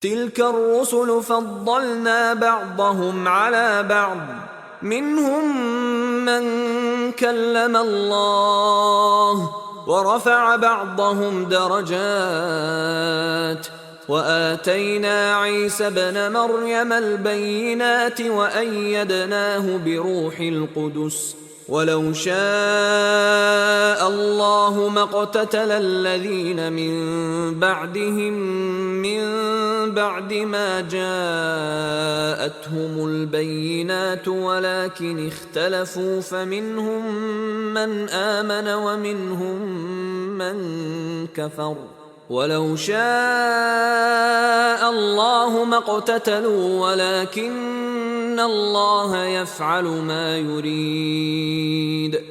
تلك الرسل فضلنا بعضهم على بعض، منهم من كلم الله ورفع بعضهم درجات، وآتينا عيسى ابن مريم البينات وأيدناه بروح القدس. ولو شاء الله ما اقتتل الذين من بعدهم من بعد ما جاءتهم البينات ولكن اختلفوا فمنهم من آمن ومنهم من كفر. ولو شاء الله ما اقتتلوا ولكن الله يفعل ما يريد.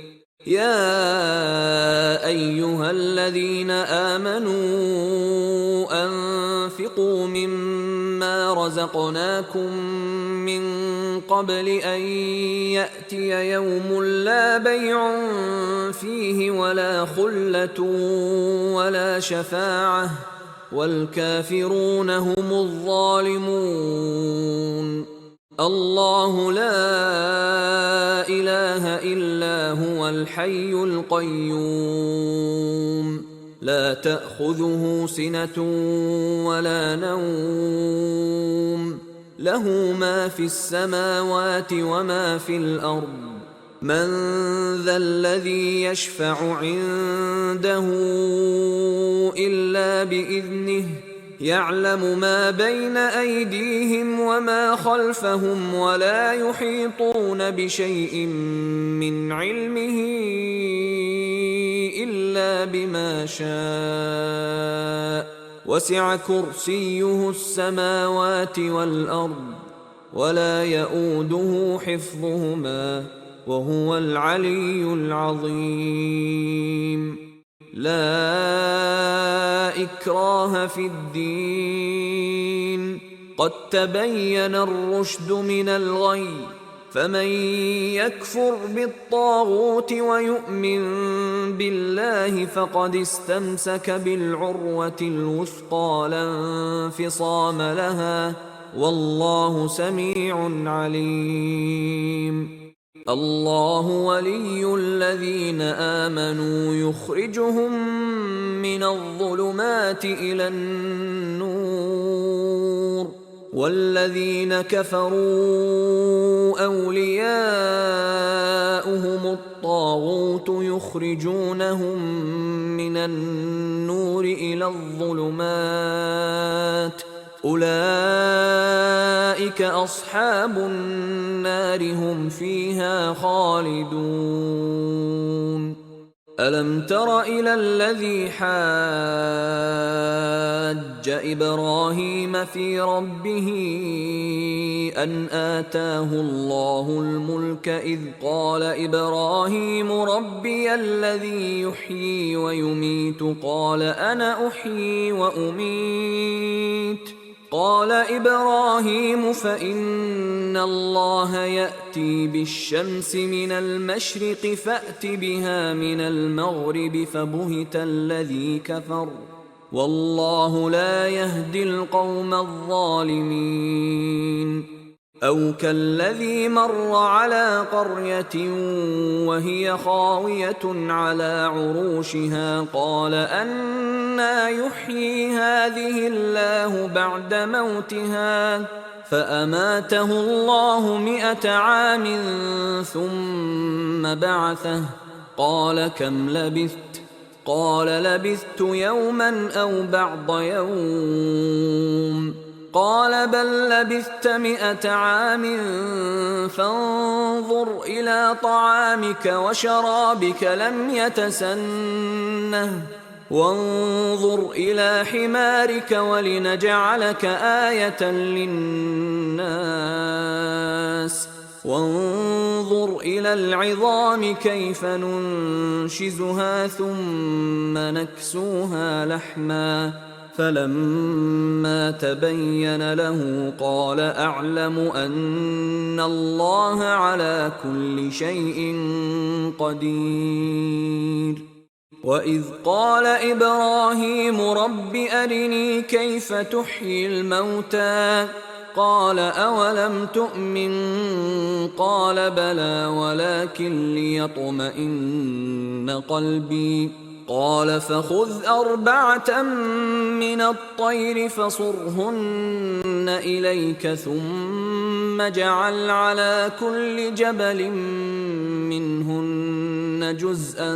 يا أيها الذين آمنوا أنفقوا مما رزقناكم من قبل أن يأتي يوم لا بيع فيه ولا خلة ولا شفاعة والكافرون هم الظالمون. الله لا إله إلا هو الحي القيوم، لا تأخذه سنة ولا نوم، له ما في السماوات وما في الأرض. من ذا الذي يشفع عنده إلا بإذنه، يعلم ما بين أيديهم وما خلفهم ولا يحيطون بشيء من علمه إلا بما شاء، وسع كرسيه السماوات والأرض ولا يؤوده حفظهما وهو العلي العظيم. لا إكراه في الدين، قد تبين الرشد من الغي، فمن يكفر بالطاغوت ويؤمن بالله فقد استمسك بالعروة الوثقى لا انفصام لها، والله سميع عليم. الله ولي الذين آمنوا يخرجهم من الظلمات إلى النور، والذين كفروا أولياؤهم الطاغوت يخرجونهم من النور إلى الظلمات، أولئك أصحاب النار هم فيها خالدون. ألم تر إلى الذي حاج إبراهيم في ربه أن آتاه الله الملك إذ قال إبراهيم ربي الذي يحيي ويميت قال أنا أحيي وأميت. قال إبراهيم فإن الله يأتي بالشمس من المشرق فأت بها من المغرب فبهت الذي كفر، والله لا يهدي القوم الظالمين. أو كالذي مر على قرية وهي خاوية على عروشها قال أنى يحيي هذه الله بعد موتها، فأماته الله 100 عام ثم بعثه، قال كم لبثت؟ قال لبثت يوما أو بعض يوم، قال بل لبثت 100 عام فانظر إلى طعامك وشرابك لم يتسنه، وانظر إلى حمارك ولنجعلك آية للناس، وانظر إلى العظام كيف ننشزها ثم نكسوها لحما، فلما تبين له قال أعلم أن الله على كل شيء قدير. وإذ قال إبراهيم رب أرني كيف تحيي الموتى قال أولم تؤمن قال بلى ولكن ليطمئن قلبي قال فخذ 4 من الطير فصرهن إليك ثم اجعل على كل جبل منهن جزءا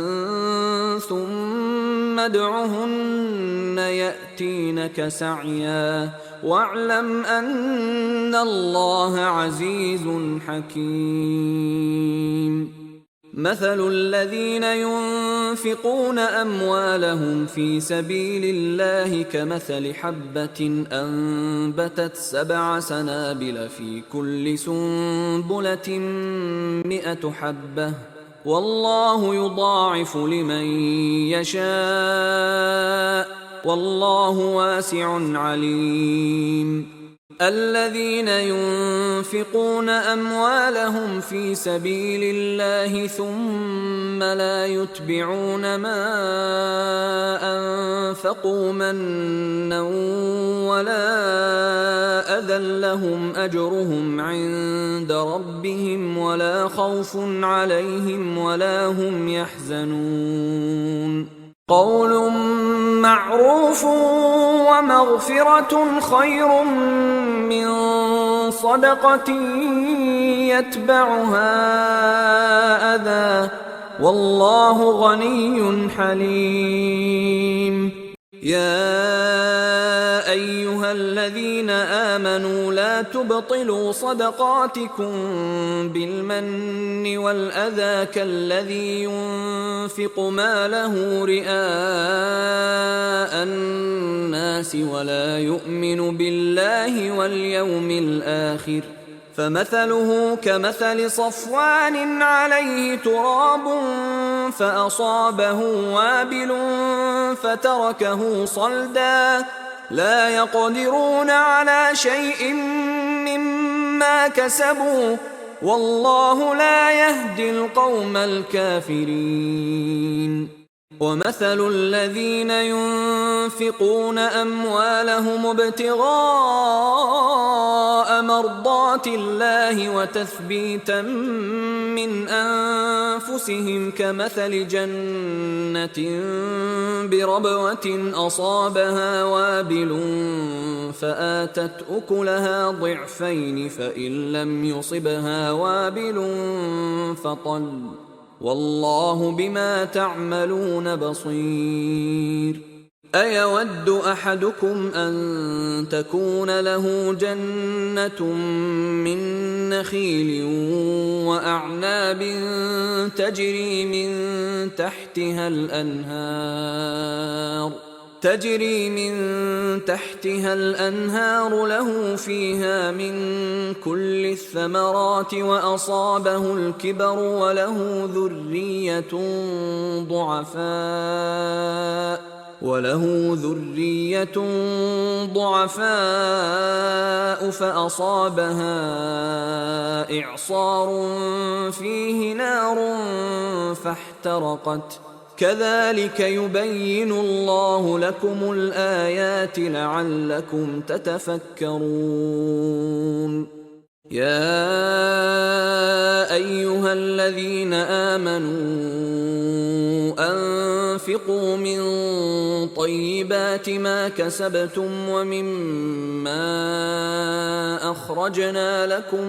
ثم ادعهن يأتينك سعيا واعلم أن الله عزيز حكيم. مثل الذين ينفقون أموالهم في سبيل الله كمثل حبة أنبتت 7 سنابل في كل سنبلة 100 حبة والله يضاعف لمن يشاء والله واسع عليم. الذين ينفقون أموالهم في سبيل الله ثم لا يتبعون ما أنفقوا منا ولا أذى لهم أجرهم عند ربهم ولا خوف عليهم ولا هم يحزنون. قول معروف ومغفرة خير من صدقة يتبعها أذى والله غني حليم. يا أيها الذين آمنوا لا تبطلوا صدقاتكم بالمن والأذى كالذي ينفق ماله رئاء الناس ولا يؤمن بالله واليوم الآخر فمثله كمثل صفوان عليه تراب فأصابه وابل فتركه صلدا لا يقدرون على شيء مما كسبوا والله لا يهدي القوم الكافرين. ومثل الذين ينفقون أموالهم ابتغاء مرضات الله وتثبيتا من أنفسهم كمثل جنة بربوة أصابها وابل فآتت أكلها ضعفين فإن لم يصبها وابل فطل والله بما تعملون بصير. أيود أحدكم أن تكون له جنة من نخيل وأعناب تجري من تحتها الأنهار له فيها من كل الثمرات وأصابه الكبر وله ذرية ضعفاء فأصابها إعصار فيه نار فاحترقت كذلك يبين الله لكم الآيات لعلكم تتفكرون. يا أيها الذين آمنوا أنفقوا من طيبات ما كسبتم ومما أخرجنا لكم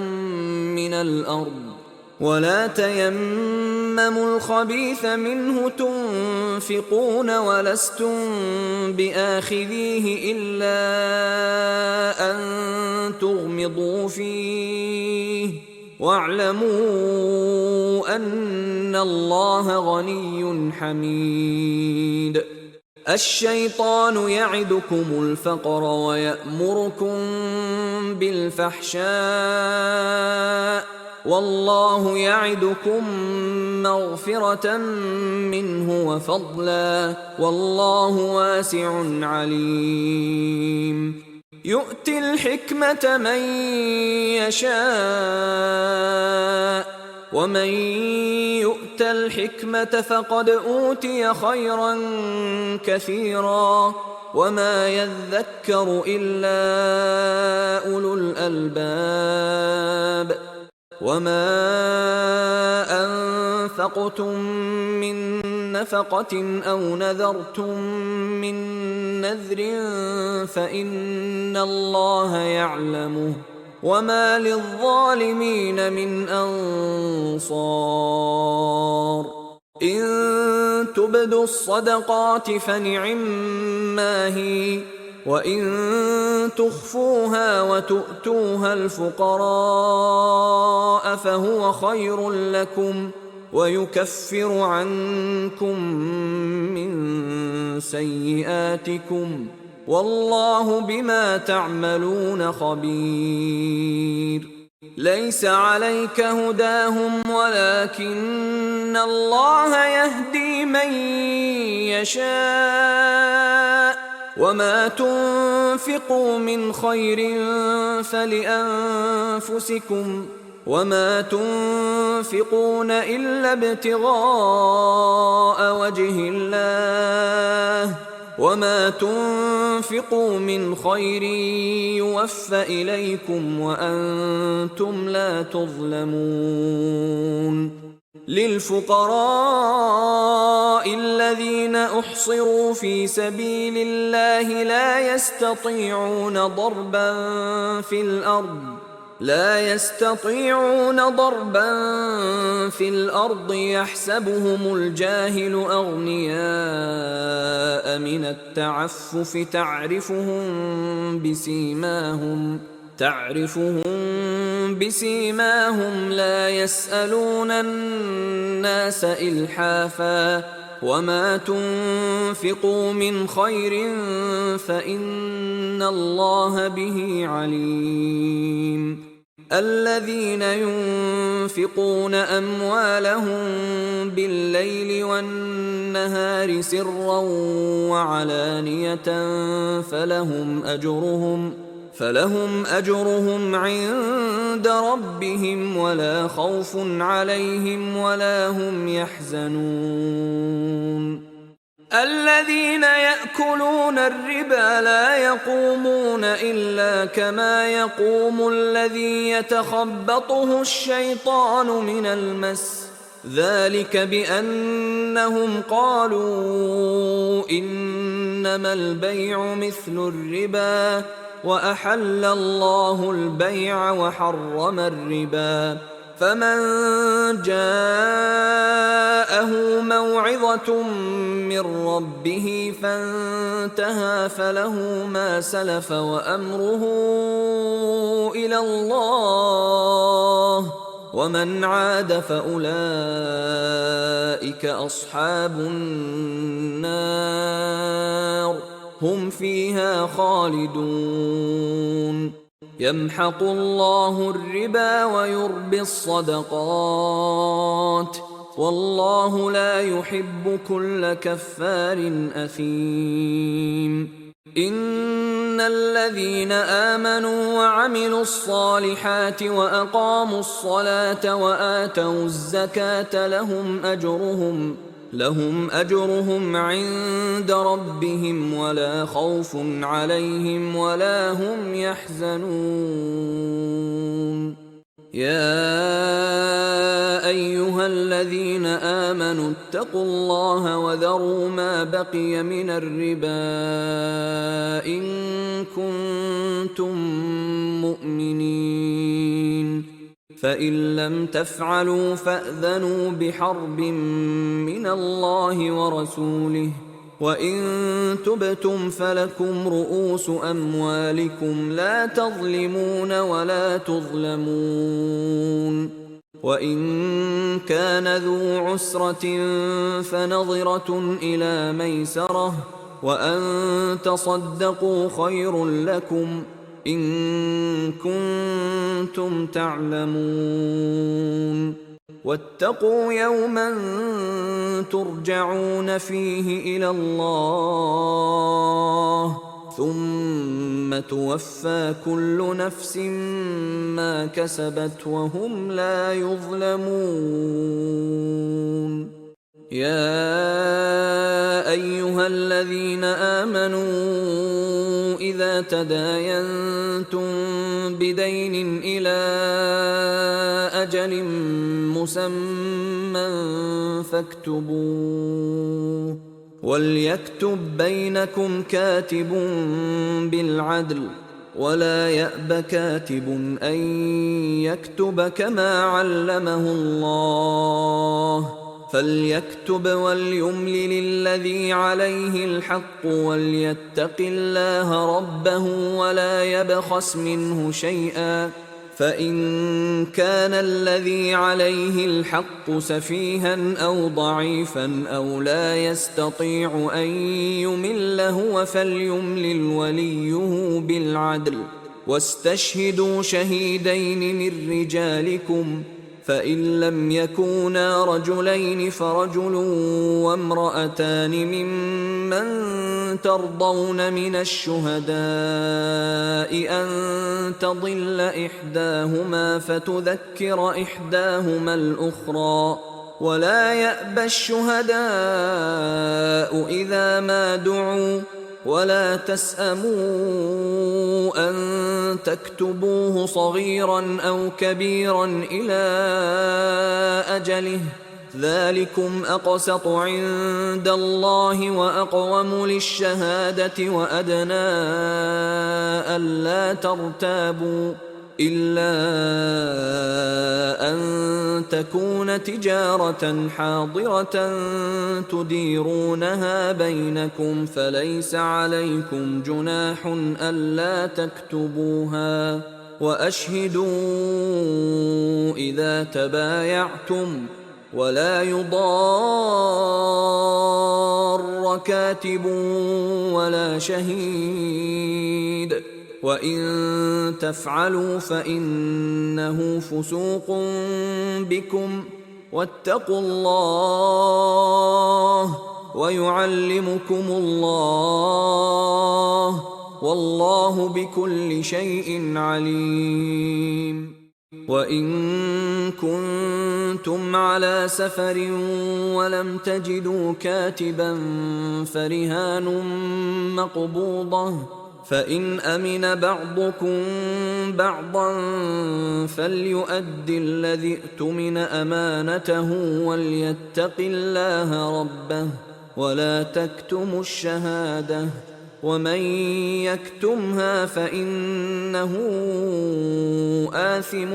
من الأرض ولا تيمموا الخبيث منه تنفقون ولستم بآخذيه إلا أن تغمضوا فيه واعلموا أن الله غني حميد. الشيطان يعدكم الفقر ويأمركم بالفحشاء والله يعدكم مغفرة منه وفضلا والله واسع عليم. يؤتي الحكمة من يشاء ومن يؤت الحكمة فقد أوتي خيرا كثيرا وما يذكر إلا أولو الألباب وما أنفقتم من نفقة أو نذرتم من نذر فإن الله يعلمه وما للظالمين من أنصار إن تبدوا الصدقات فنعما هي وإن تخفوها وتؤتوها الفقراء فهو خير لكم ويكفر عنكم من سيئاتكم والله بما تعملون خبير ليس عليك هداهم ولكن الله يهدي من يشاء وما تنفقوا من خير فلأنفسكم وما تنفقون إلا ابتغاء وجه الله وما تنفقوا من خير يوفى إليكم وأنتم لا تظلمون للفقراء الذين أحصروا في سبيل الله لا يستطيعون ضربا في الأرض يحسبهم الجاهل أغنياء من التعفف تعرفهم بسيماهم لا يسألون الناس إلحافا وما تنفقوا من خير فإن الله به عليم الذين ينفقون أموالهم بالليل والنهار سرا وعلانية فلهم أجرهم عند ربهم ولا خوف عليهم ولا هم يحزنون الذين يأكلون الربا لا يقومون إلا كما يقوم الذي يتخبطه الشيطان من المس ذلك بأنهم قالوا إنما البيع مثل الربا وأحل الله البيع وحرم الربا فمن جاءه موعظة من ربه فانتهى فله ما سلف وأمره إلى الله ومن عاد فأولئك أصحاب النار هم فيها خالدون يمحق الله الربا ويربي الصدقات والله لا يحب كل كفار أثيم إن الذين آمنوا وعملوا الصالحات وأقاموا الصلاة وآتوا الزكاة لهم أجرهم عند ربهم ولا خوف عليهم ولا هم يحزنون يا أيها الذين آمنوا اتقوا الله وذروا ما بقي من الربا إن كنتم مؤمنين فإن لم تفعلوا فأذنوا بحرب من الله ورسوله وإن تبتم فلكم رؤوس أموالكم لا تظلمون ولا تظلمون وإن كان ذو عسرة فنظرة إلى ميسرة وأن تصدقوا خير لكم إن كنتم تعلمون واتقوا يوما ترجعون فيه إلى الله ثم توفى كل نفس ما كسبت وهم لا يظلمون. يا أيها الذين آمنوا إذا تداينتم بدين إلى أجل مسمى فاكتبوه، وليكتب بينكم كاتب بالعدل، ولا يأب كاتب أن يكتب كما علمه الله، فليكتب وليملل الذي عليه الحق وليتق الله ربه ولا يبخس منه شيئا، فإن كان الذي عليه الحق سفيها أو ضعيفا أو لا يستطيع أن يمل هو فليملل وليه بالعدل، واستشهدوا شهيدين من رجالكم، فإن لم يكونا رجلين فرجل وامرأتان ممن ترضون من الشهداء أن تضل إحداهما فتذكر إحداهما الأخرى، ولا يأبى الشهداء إذا ما دعوا، ولا تسأموا أن تكتبوه صغيرا أو كبيرا إلى أجله، ذلكم أقسط عند الله وأقوم للشهادة وأدنى ألا ترتابوا، إلا أن تكون تجارة حاضرة تديرونها بينكم فليس عليكم جناح ألا تكتبوها، وأشهدوا إذا تبايعتم، ولا يضار كاتب ولا شهيد، وإن تفعلوا فإنه فسوق بكم، واتقوا الله ويعلمكم الله، والله بكل شيء عليم. وإن كنتم على سفر ولم تجدوا كاتبا فرهان مقبوضة، فإن أمن بعضكم بعضا فليؤد الذي اؤتمن أمانته وليتق الله ربه ولا تكتموا الشهادة، ومن يكتمها فإنه آثم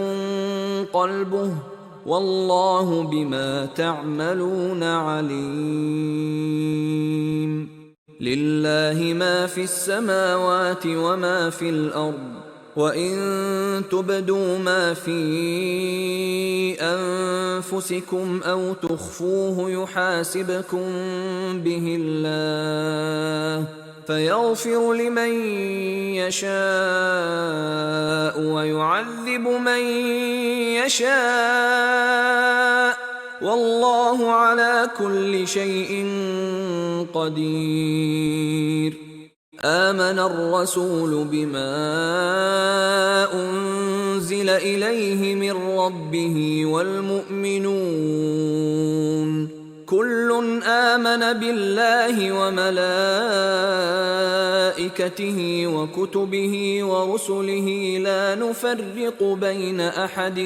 قلبه، والله بما تعملون عليم. لله ما في السماوات وما في الأرض، وإن تبدوا ما في أنفسكم أو تخفوه يحاسبكم به الله، فيغفر لمن يشاء ويعذب من يشاء، والله على كل شيء قدير. آمن الرسول بما أنزل إليه من ربه والمؤمنون كل آمن بالله وملائكته وكتبه ورسله لا نفرق بين أحد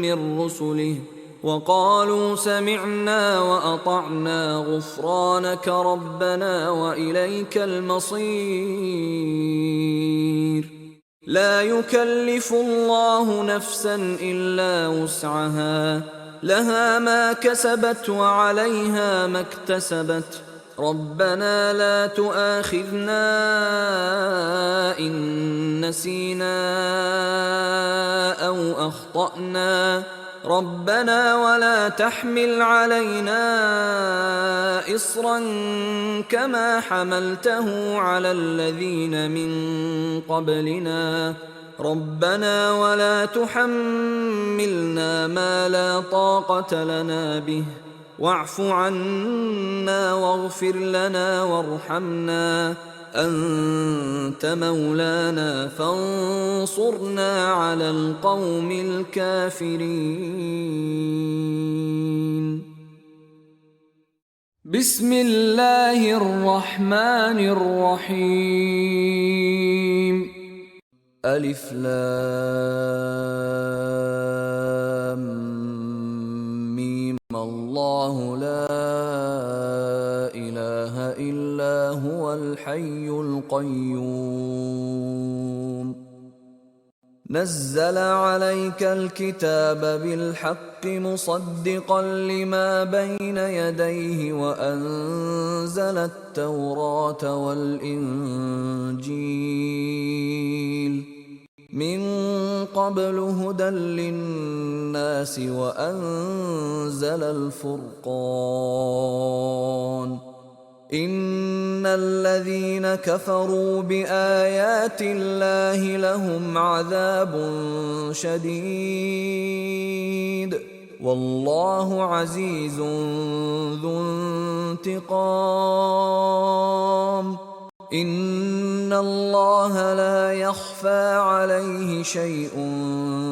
من رسله، وقالوا سمعنا وأطعنا غفرانك ربنا وإليك المصير. لا يكلف الله نفسا إلا وسعها، لها ما كسبت وعليها ما اكتسبت، ربنا لا تؤاخذنا إن نسينا أو أخطأنا، ربنا ولا تحمل علينا إصرا كما حملته على الذين من قبلنا، ربنا ولا تحملنا ما لا طاقة لنا به، واعف عنا واغفر لنا وارحمنا أنت مولانا فانصرنا على القوم الكافرين. بسم الله الرحمن الرحيم. ألف لام ميم. الله لا إله إلا هو الحي القيوم. نزل عليك الكتاب بالحق مصدقا لما بين يديه وأنزل التوراة والإنجيل من قبل هدى للناس وأنزل الفرقان. إن الذين كفروا بآيات الله لهم عذاب شديد والله عزيز ذو انتقام. إن الله لا يخفى عليه شيء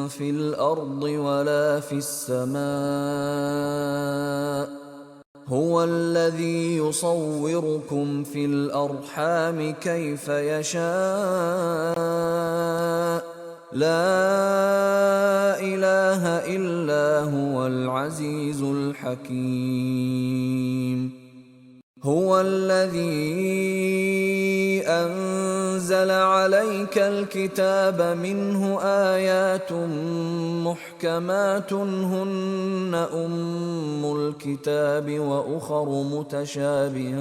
في الأرض ولا في السماء. هو الذي يصوركم في الأرحام كيف يشاء. لا إله إلا هو العزيز الحكيم. هو الذي أنزل عليك الكتاب منه آيات محكمات هن أم الكتاب وأخر متشابهات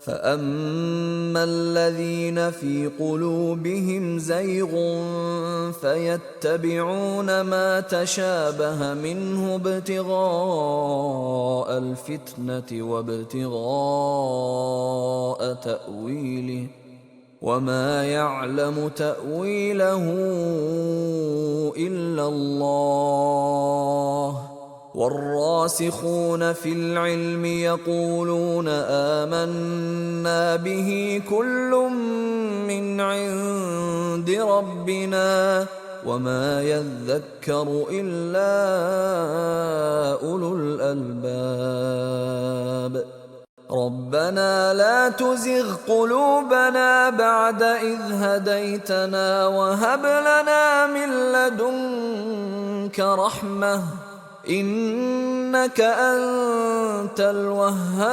فأما الذين في قلوبهم زيغ فيتبعون ما تشابه منه ابتغاء الفتنة وابتغاء تأويله وما يعلم تأويله إلا الله. والراسخون في العلم يقولون آمنا به كل من عند ربنا وما يذكر إلا أولو الألباب. ربنا لا تزغ قلوبنا بعد إذ هديتنا وهب لنا من لدنك رحمة إنك أنت الوهاب.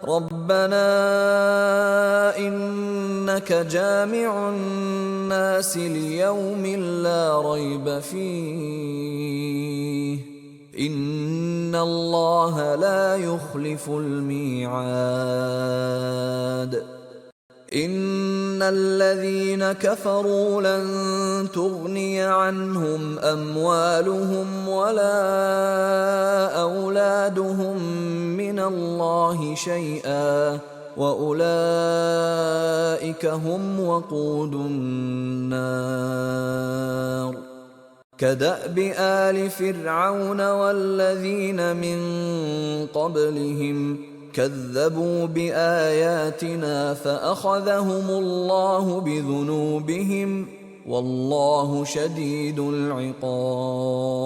ربنا إنك جامع الناس ليوم لا ريب فيه إن الله لا يخلف الميعاد. إن الذين كفروا لن تغني عنهم أموالهم ولا أولادهم من الله شيئا وأولئك هم وقود النار. كدأب آل فرعون والذين من قبلهم كذبوا بآياتنا فأخذهم الله بذنوبهم والله شديد العقاب.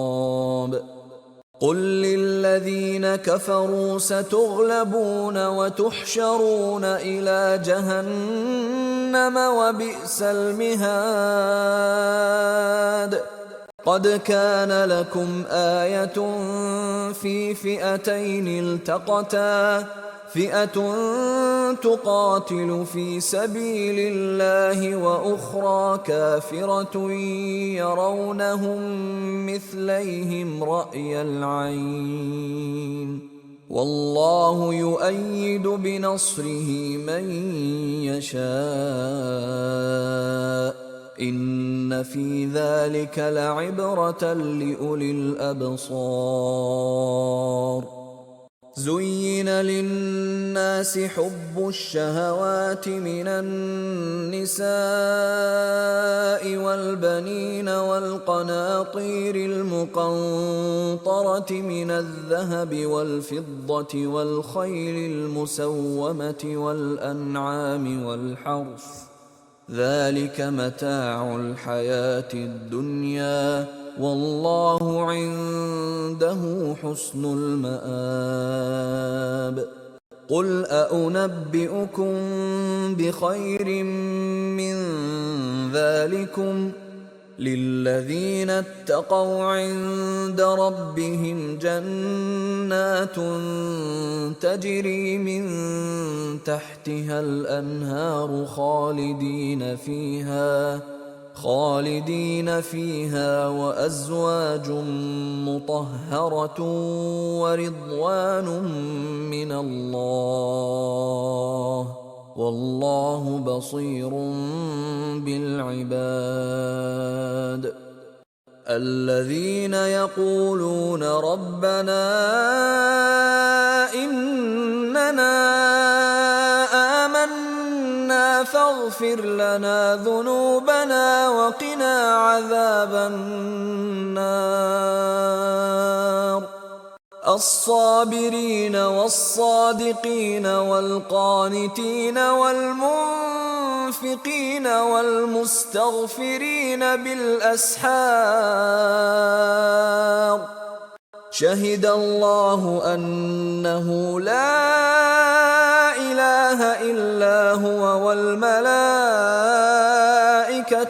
قل للذين كفروا ستغلبون وتحشرون إلى جهنم وبئس المهاد. قد كان لكم آية في فئتين التقتا فئة تقاتل في سبيل الله وأخرى كافرة يرونهم مثليهم رأي العين والله يؤيد بنصره من يشاء إن في ذلك لعبرة لأولي الأبصار. زين للناس حب الشهوات من النساء والبنين والقناطير المقنطرة من الذهب والفضة والخيل المسومة والأنعام والحرث، ذلك متاع الحياة الدنيا، والله عنده حسن المآب. قل أنبئكم بخير من ذلكم للذين اتقوا عند ربهم جنات تجري من تحتها الأنهار خالدين فيها وأزواج مطهرة ورضوان من الله، والله بصير بالعباد. الذين يقولون ربنا إننا آمنا فاغفر لنا ذنوبنا وقنا عذاب النار. الصابرين والصادقين والقانتين والمنفقين والمستغفرين بالأسحار. شهد الله أنه لا إله إلا هو والملائكة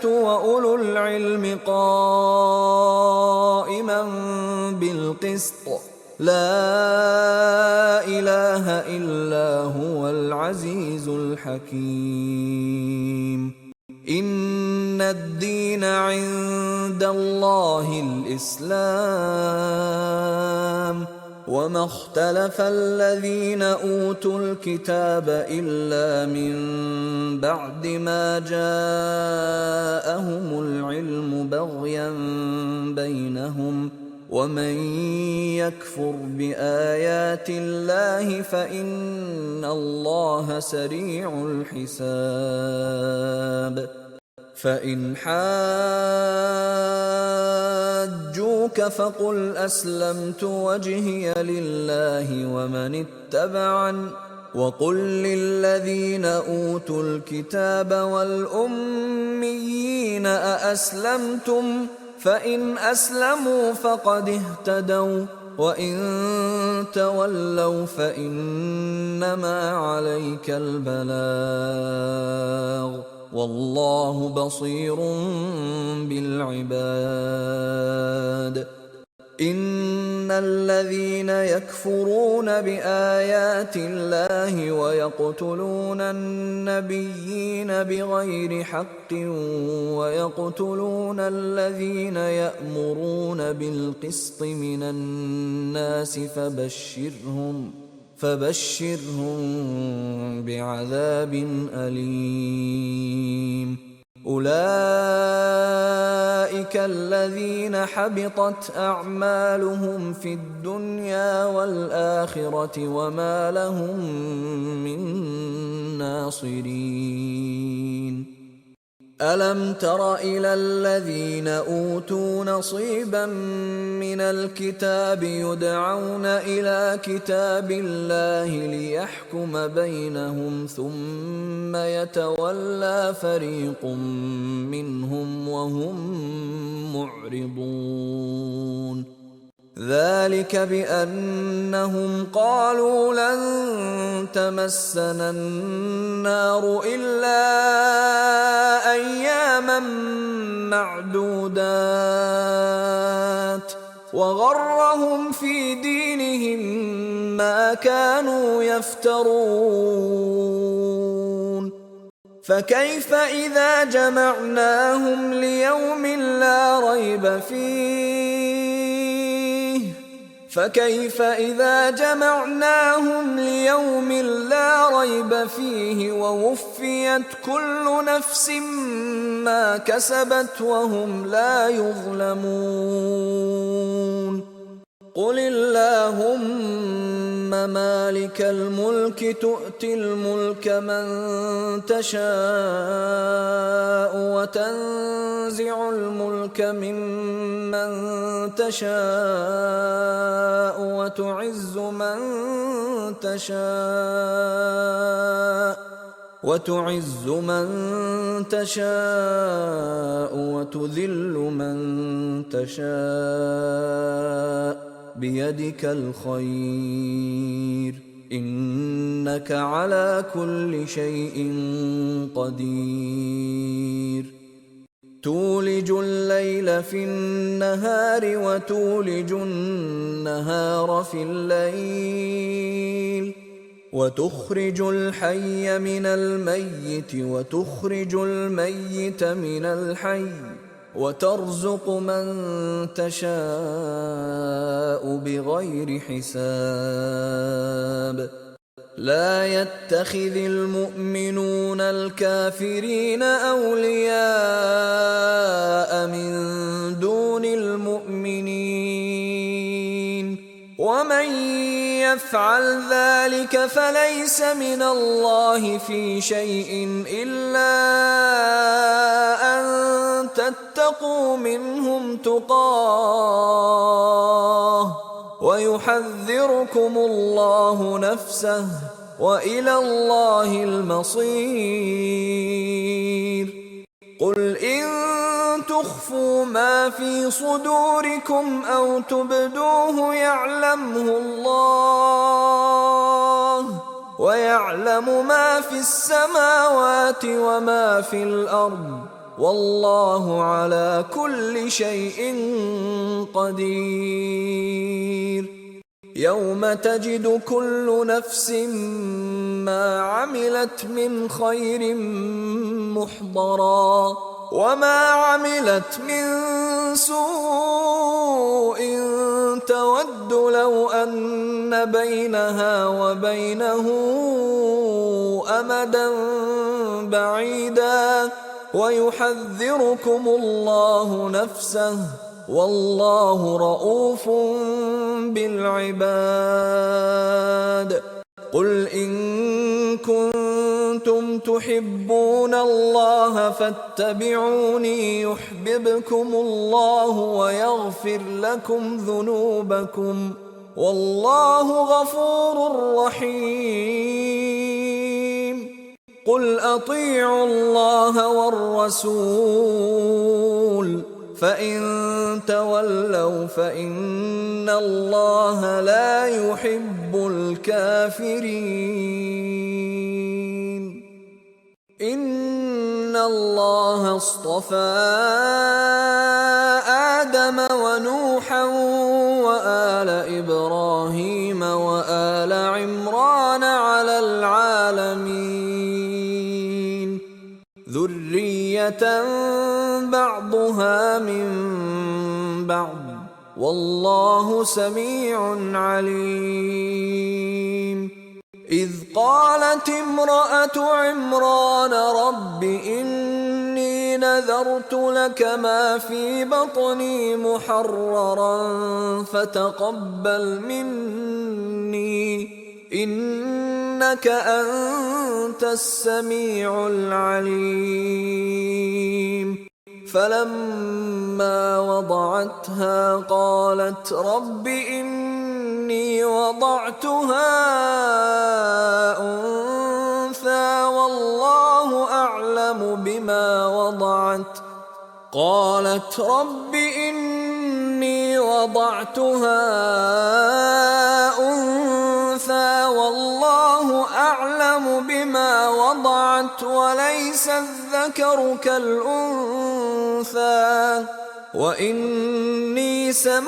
وأولو العلم قائما بالقسط، لا إله إلا هو العزيز الحكيم. إن الدين عند الله الإسلام، وما اختلف الذين أوتوا الكتاب إلا من بعد ما جاءهم العلم بغيا بينهم، ومن يكفر بآيات الله فإن الله سريع الحساب. فإن حاجوك فقل أسلمت وجهي لله ومن اتبعن، وقل للذين أوتوا الكتاب والأميين أأسلمتم؟ فإن أسلموا فقد اهتدوا، وإن تولوا فإنما عليك البلاغ، والله بصير بالعباد. إن الذين يكفرون بآيات الله ويقتلون النبيين بغير حق ويقتلون الذين يأمرون بالقسط من الناس فبشرهم بعذاب أليم. أولئك الذين حبطت أعمالهم في الدنيا والآخرة وما لهم من ناصرين. ألم تر إلى الذين أوتوا نصيبا من الكتاب يدعون إلى كتاب الله ليحكم بينهم ثم يتولى فريق منهم وهم معرضون. ذلك بأنهم قالوا لن تمسنا النار إلا أياما معدودات، وغرهم في دينهم ما كانوا يفترون. فكيف إذا جمعناهم ليوم لا ريب فيه ووفيت كل نفس ما كسبت وهم لا يظلمون. قل اللهم مالك الملك تؤتي الملك من تشاء وتنزع الملك ممن تشاء وتعز من تشاء وتذل من تشاء بيدك الخير إنك على كل شيء قدير تولج الليل في النهار وتولج النهار في الليل وتخرج الحي من الميت وتخرج الميت من الحي وترزق من تشاء بغير حساب لا يتخذ المؤمنون الكافرين أولياء من دون المؤمنين ومن يفعل ذلك فليس من الله في شيء إلا أن تتقوا منهم تقاه ويحذركم الله نفسه وإلى الله المصير قل إن تخفوا ما في صدوركم أو تبدوه يعلمه الله ويعلم ما في السماوات وما في الأرض والله على كل شيء قدير يوم تجد كل نفس ما عملت من خير محضرا وما عملت من سوء تود لو أن بينها وبينه أمدا بعيدا ويحذركم الله نفسه والله رؤوف بالعباد قل إن كنتم تحبون الله فاتبعوني يحببكم الله ويغفر لكم ذنوبكم والله غفور رحيم قل أطيعوا الله والرسول فإن تولوا فإن الله لا يحب الكافرين إن الله اصطفى آدم ونوحا وآل إبراهيم وآل عمران على العالمين ذرية بعضها من بعض والله سميع عليم إذ قالت امرأة عمران رب إني نذرت لك ما في بطني محررا فتقبل مني إنك أنت السميع العليم فلما وضعتها قالت رب إني وضعتها أنثى والله أعلم بما وضعت قالت رب إني وضعتها أنثى والله أعلم بما وضعت وليس الذكر كالأنثى وإني سميتها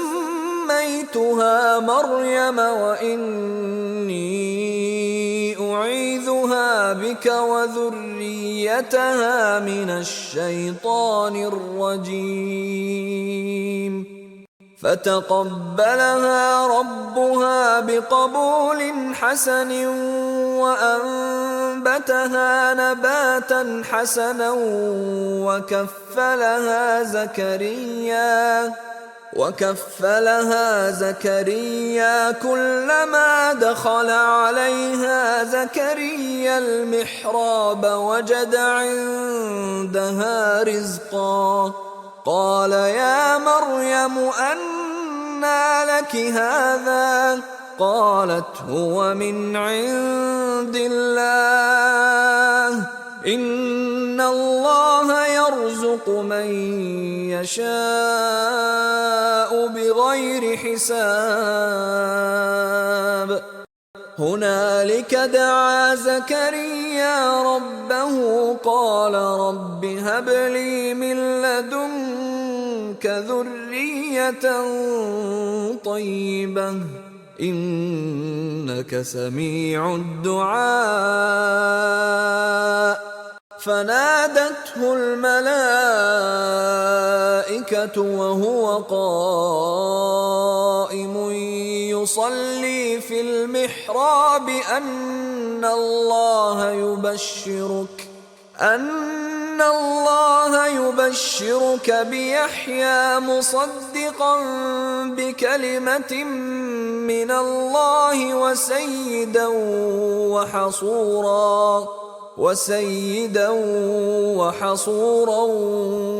مريم وإني أعيذها بك وذريتها من الشيطان الرجيم فتقبلها ربها بقبول حسن وأنبتها نباتا حسنا وكفلها زكريا وكفلها زكريا كلما دخل عليها زكريا المحراب وجد عندها رزقا قال يا مريم أنى لك هذا قالت هو من عند الله إن الله يرزق من يشاء بغير حساب هنالك دعا زكريا ربه قال رب هب لي من لدنك ذرية طيبة إنك سميع الدعاء فنادته الملائكة وهو قائم يصلي في المحراب أن الله يبشرك بيحيى مصدقا بكلمة من الله وسيدا وحصورا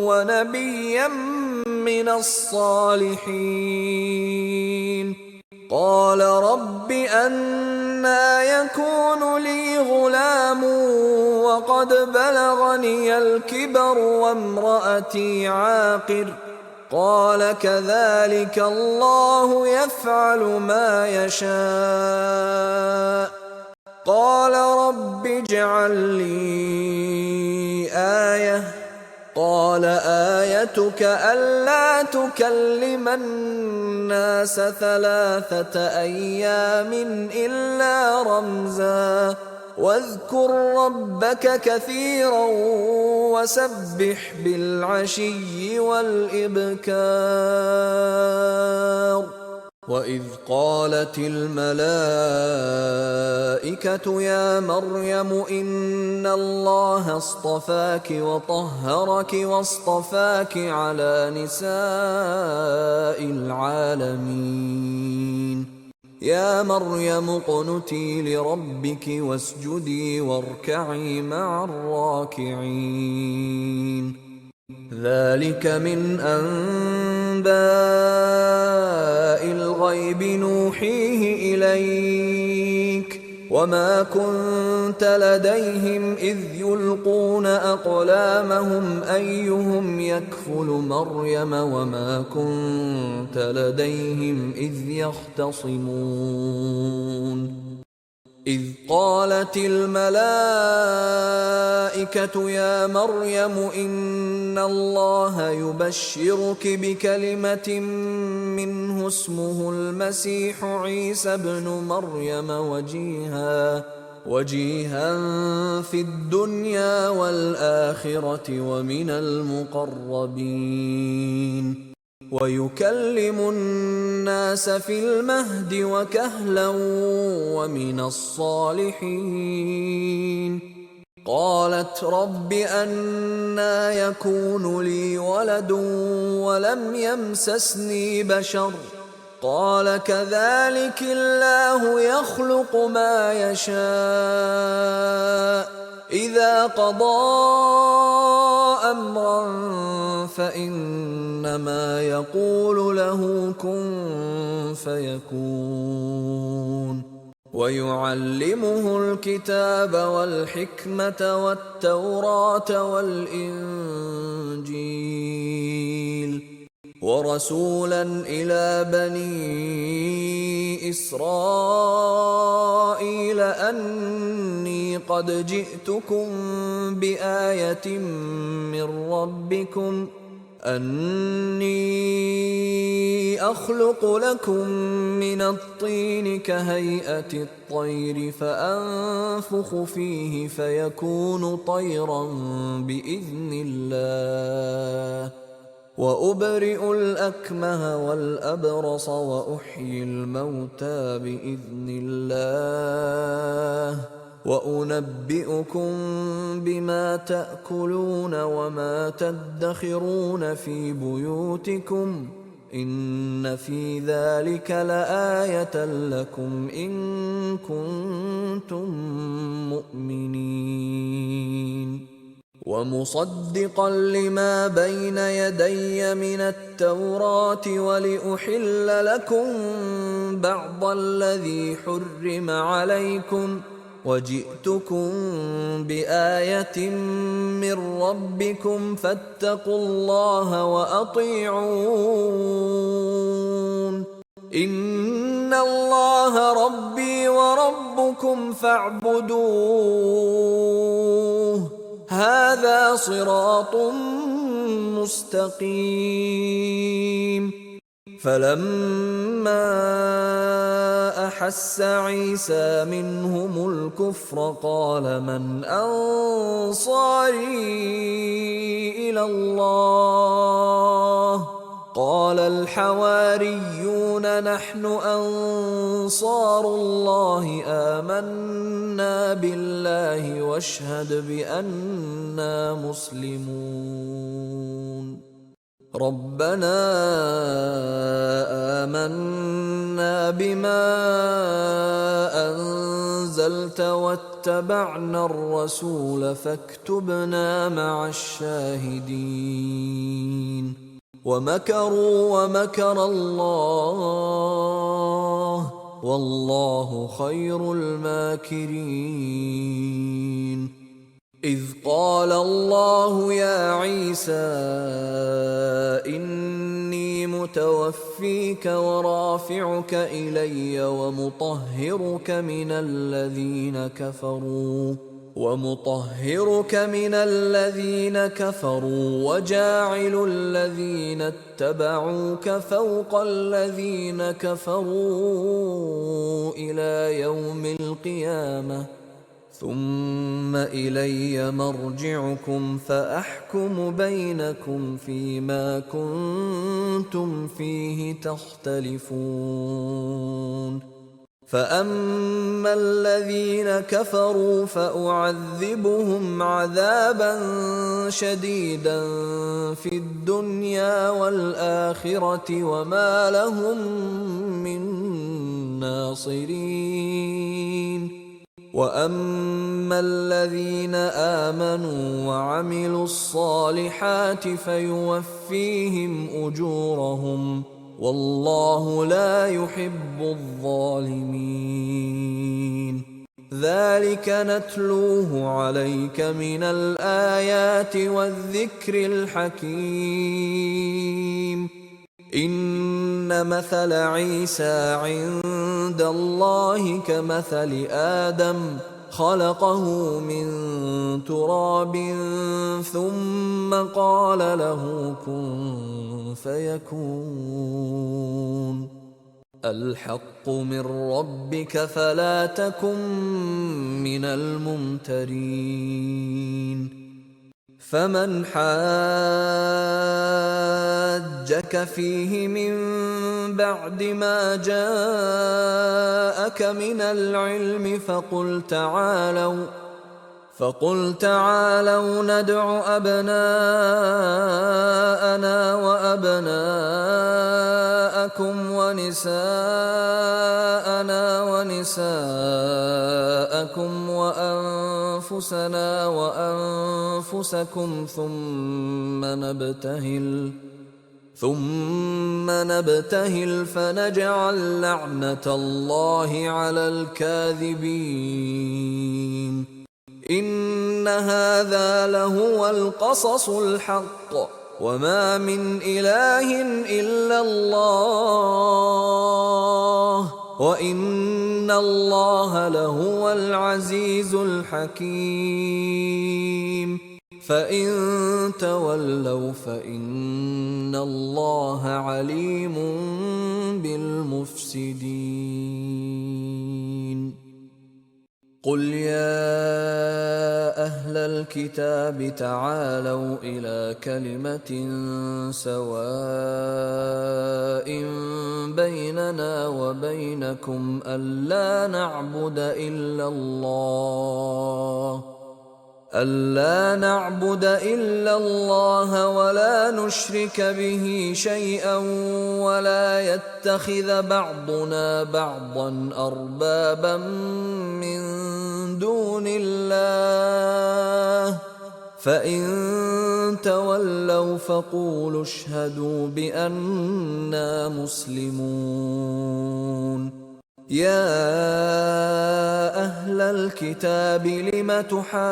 ونبيا من الصالحين قال رب أنى يكون لي غلام وقد بلغني الكبر وامرأتي عاقر قال كذلك الله يفعل ما يشاء قال رب اجعل لي آية قال آيتك ألا تكلم الناس 3 أيام إلا رمزا واذكر ربك كثيرا وسبح بالعشي والإبكار وإذ قالت الملائكة يا مريم إن الله اصطفاك وطهرك واصطفاك على نساء العالمين يا مريم اقنتي لربك واسجدي واركعي مع الراكعين ذلك من أنباء الغيب نوحيه إليك وما كنت لديهم إذ يلقون أقلامهم أيهم يكفل مريم وما كنت لديهم إذ يختصمون إذ قالت الملائكة يا مريم إن الله يبشرك بكلمة منه اسمه المسيح عيسى ابن مريم وجيها في الدنيا والآخرة ومن المقربين ويكلم الناس في المهد وكهلا ومن الصالحين قالت رب أنى يكون لي ولد ولم يمسسني بشر قال كذلك الله يخلق ما يشاء إذا قضى أمرا فإنما يقول له كن فيكون ويعلمه الكتاب والحكمة والتوراة والإنجيل ورسولا إلى بني إسرائيل أني قد جئتكم بآية من ربكم أني أخلق لكم من الطين كهيئة الطير فأنفخ فيه فيكون طيرا بإذن الله وأبرئ الأكمه والأبرص وأحيي الموتى بإذن الله وأنبئكم بما تأكلون وما تدخرون في بيوتكم إن في ذلك لآية لكم إن كنتم مؤمنين ومصدقا لما بين يدي من التوراة ولأحل لكم بعض الذي حرم عليكم وجئتكم بآية من ربكم فاتقوا الله وأطيعون إن الله ربي وربكم فاعبدوه هذا صراط مستقيم فلما أحس عيسى منهم الكفر قال من أنصاري إلى الله قال الحواريون نحن أنصار الله آمنا بالله واشهد بأننا مسلمون ربنا آمنا بما أنزلت واتبعنا الرسول فاكتبنا مع الشاهدين ومكروا ومكر الله والله خير الماكرين إذ قال الله يا عيسى إني متوفيك ورافعك إلي ومطهرك من الذين كفروا وجاعل الذين اتبعوك فوق الذين كفروا إلى يوم القيامة ثم إلي مرجعكم فأحكم بينكم فيما كنتم فيه تختلفون فأما الذين كفروا فأعذبهم عذابا شديدا في الدنيا والآخرة وما لهم من ناصرين وأما الذين آمنوا وعملوا الصالحات فيوفيهم أجورهم والله لا يحب الظالمين ذلك نتلوه عليك من الآيات والذكر الحكيم إن مثل عيسى عند الله كمثل آدم خلقه من تراب ثم قال له كن فيكون الحق من ربك فلا تكن من الممترين فمن حاجك فيه من بعد ما جاءك من العلم فقل تعالوا ندع أبناءنا وأبناءكم ونساءنا ونساءكم وأنفسنا وأنفسكم ثم نبتهل فنجعل لعنة الله على الكاذبين إن هذا لهو القصص الحق وما من إله إلا الله وإن الله لهو العزيز الحكيم فإن تولوا فإن الله عليم بالمفسدين قل يا أهل الكتاب تعالوا إلى كلمة سواء بيننا وبينكم ألا نعبد إلا الله ألا نعبد إلا الله ولا نشرك به شيئا ولا يتخذ بعضنا بعضا أربابا من دون الله فإن تولوا فقولوا اشهدوا بأننا مسلمون. يا أهل الكتاب لم تحاجون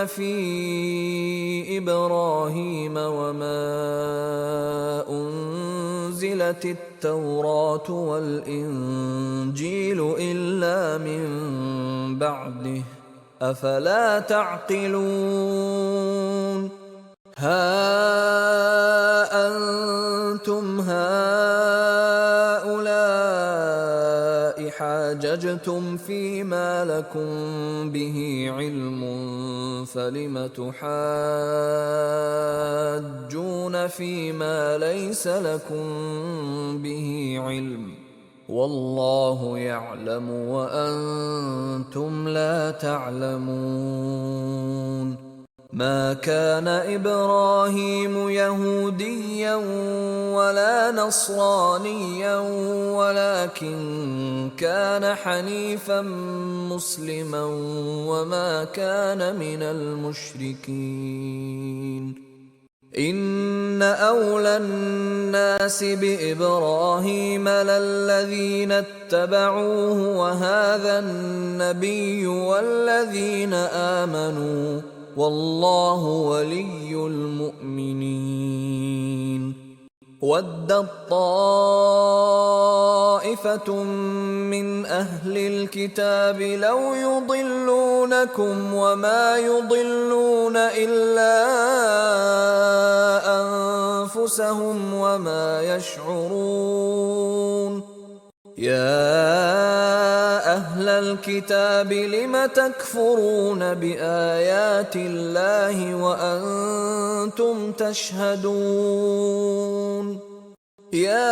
في إبراهيم وما أنزلت التوراة والإنجيل إلا من بعده أفلا تعقلون. ها أنتم هؤلاء حاججتم فيما لكم به علم فلم تحاجون فيما ليس لكم به علم والله يعلم وأنتم لا تعلمون. ما كان إبراهيم يهوديا ولا نصرانيا ولكن كان حنيفا مسلما وما كان من المشركين. إن أولى الناس بإبراهيم للذين اتبعوه وهذا النبي والذين آمنوا والله ولي المؤمنين. ودت طائفة من أهل الكتاب لو يضلونكم وما يضلون إلا أنفسهم وما يشعرون. يا أهل الكتاب لم تكفرون بآيات الله وأنتم تشهدون. يا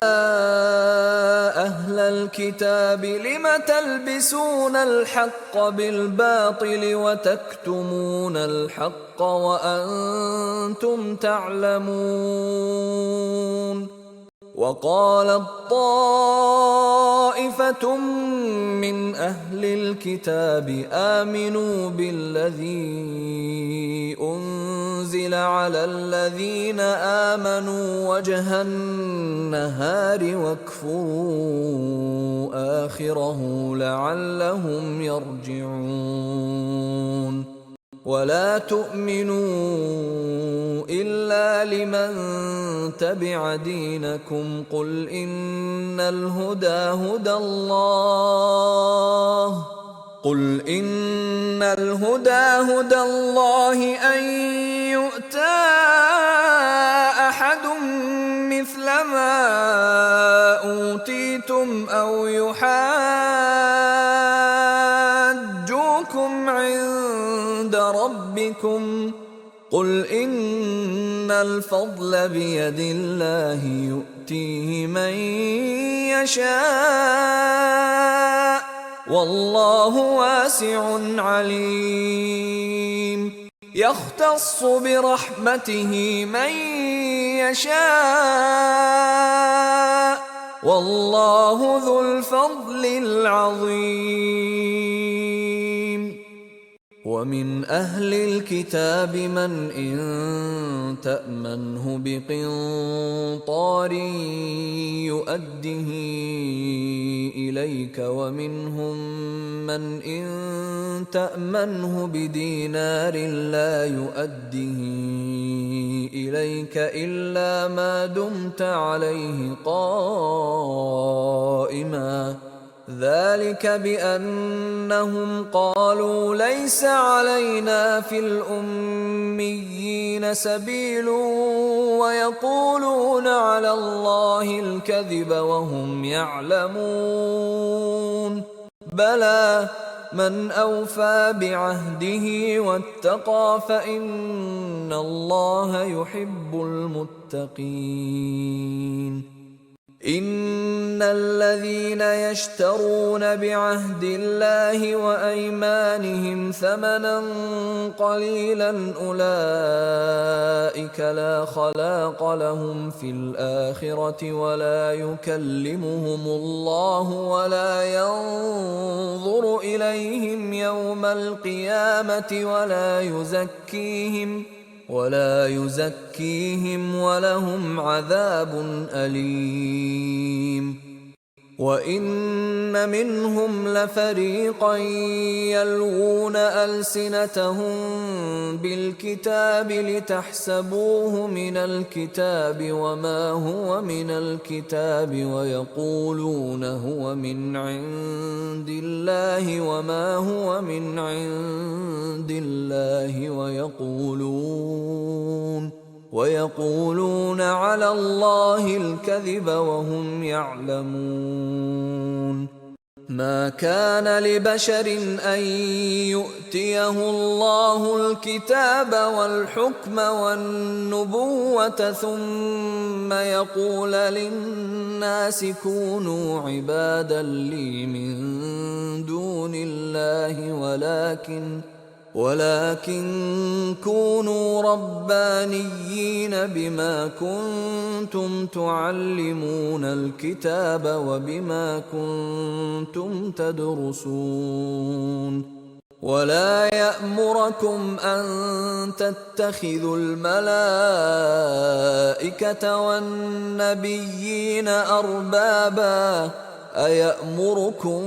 أهل الكتاب لم تلبسون الحق بالباطل وتكتمون الحق وأنتم تعلمون. وقالت طائفة من أهل الكتاب آمنوا بالذي أنزل على الذين آمنوا وجه النهار واكفروا آخره لعلهم يرجعون. ولا تؤمنوا إلا لمن تبع دينكم قل إن الهدى هدى الله أن يؤتى أحد مثل ما أوتيتم أو يحاجوكم عند ربكم قل إن الفضل بيد الله يؤتيه من يشاء والله واسع عليم. يختص برحمته من يشاء والله ذو الفضل العظيم. ومن أهل الكتاب من إن تأمنه بقنطار يؤده إليك ومنهم من إن تأمنه بدينار لا يؤده إليك إلا ما دمت عليه قائما ذلك بأنهم قالوا ليس علينا في الأميين سبيل ويقولون على الله الكذب وهم يعلمون. بلى من أوفى بعهده واتقى فإن الله يحب المتقين. إن الذين يشترون بعهد الله وأيمانهم ثمنا قليلا أولئك لا خلاق لهم في الآخرة ولا يكلمهم الله ولا ينظر إليهم يوم القيامة ولا يزكيهم ولهم عذاب أليم. وإن منهم لفريقا يلوون ألسنتهم بالكتاب لتحسبوه من الكتاب وما هو من الكتاب ويقولون هو من عند الله وما هو من عند الله ويقولون على الله الكذب وهم يعلمون. ما كان لبشر أن يؤتيه الله الكتاب والحكم والنبوة ثم يقول للناس كونوا عبادا لي من دون الله ولكن كونوا ربانيين بما كنتم تعلمون الكتاب وبما كنتم تدرسون. ولا يأمركم أن تتخذوا الملائكة والنبيين أربابا أيأمركم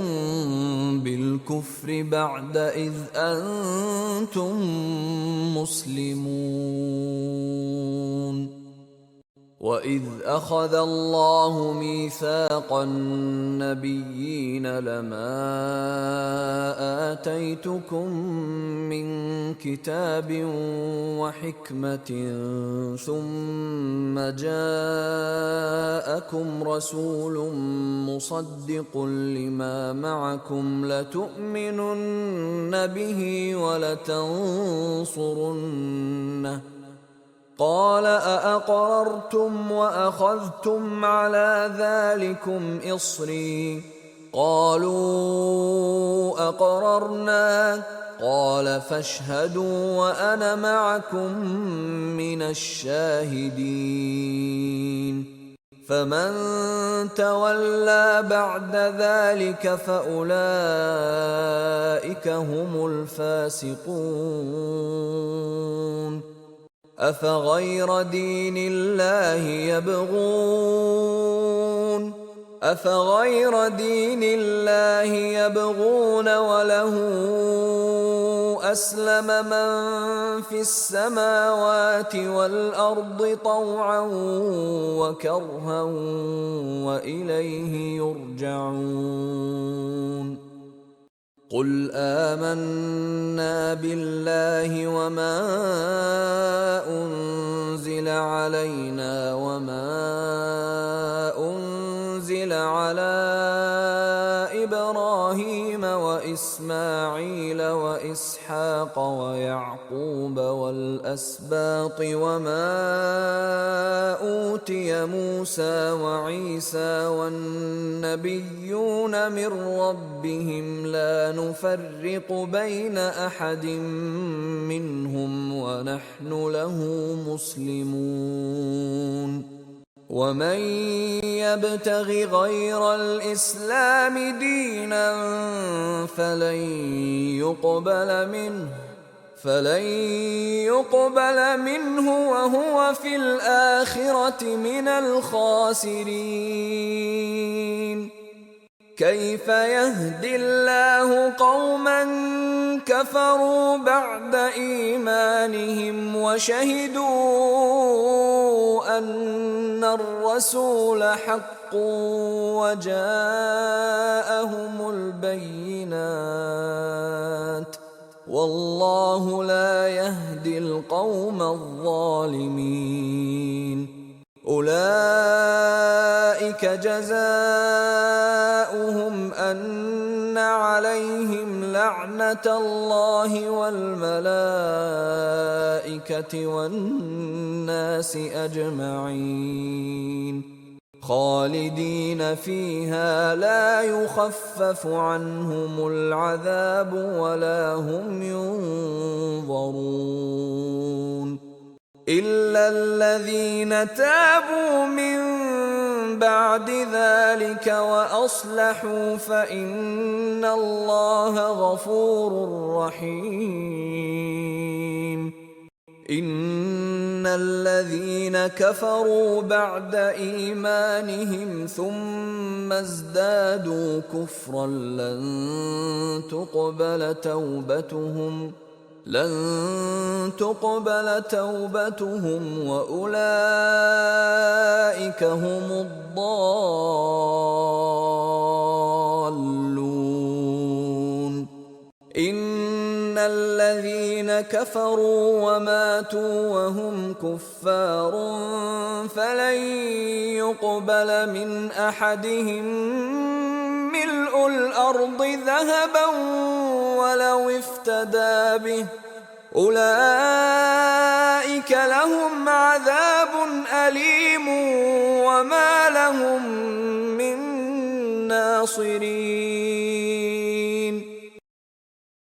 بالكفر بعد إذ أنتم مسلمون. وإذ أخذ الله ميثاق النبيين لما آتيتكم من كتاب وحكمة ثم جاءكم رسول مصدق لما معكم لتؤمنن به ولتنصرنه قال أأقررتم وأخذتم على ذلكم إصري قالوا أقررنا قال فاشهدوا وأنا معكم من الشاهدين. فمن تولى بعد ذلك فأولئك هم الفاسقون. أفغير دين الله يبغون وله أسلم من في السماوات والأرض طوعا وكرها وإليه يرجعون. قل آمنا بالله وما أنزل علينا وما أنزل على إبراهيم وإسماعيل وإسحاق ويعقوب والأسباط وما أوتي موسى وعيسى والنبيون من ربهم لا نفرق بين أحد منهم ونحن له مسلمون. ومن يبتغ غير الإسلام دينا فلن يقبل منه وهو في الآخرة من الخاسرين. كيف يهدي الله قوما كفروا بعد إيمانهم وشهدوا أن الرسول حق وجاءهم البينات والله لا يهدي القوم الظالمين. أولئك جزاؤهم أن عليهم لعنة الله والملائكة والناس أجمعين. خالدين فيها لا يخفف عنهم العذاب ولا هم ينظرون إلا الذين تابوا من بعد ذلك وأصلحوا فإن الله غفور رحيم إن الذين كفروا بعد إيمانهم ثم ازدادوا كفرا لن تقبل توبتهم وأولئك هم الضالون إن الذين كفروا وماتوا وهم كفار فلن يقبل من أحدهم ملء الأرض ذهبا ولو افتدى به أولئك لهم عذاب أليم وما لهم من ناصرين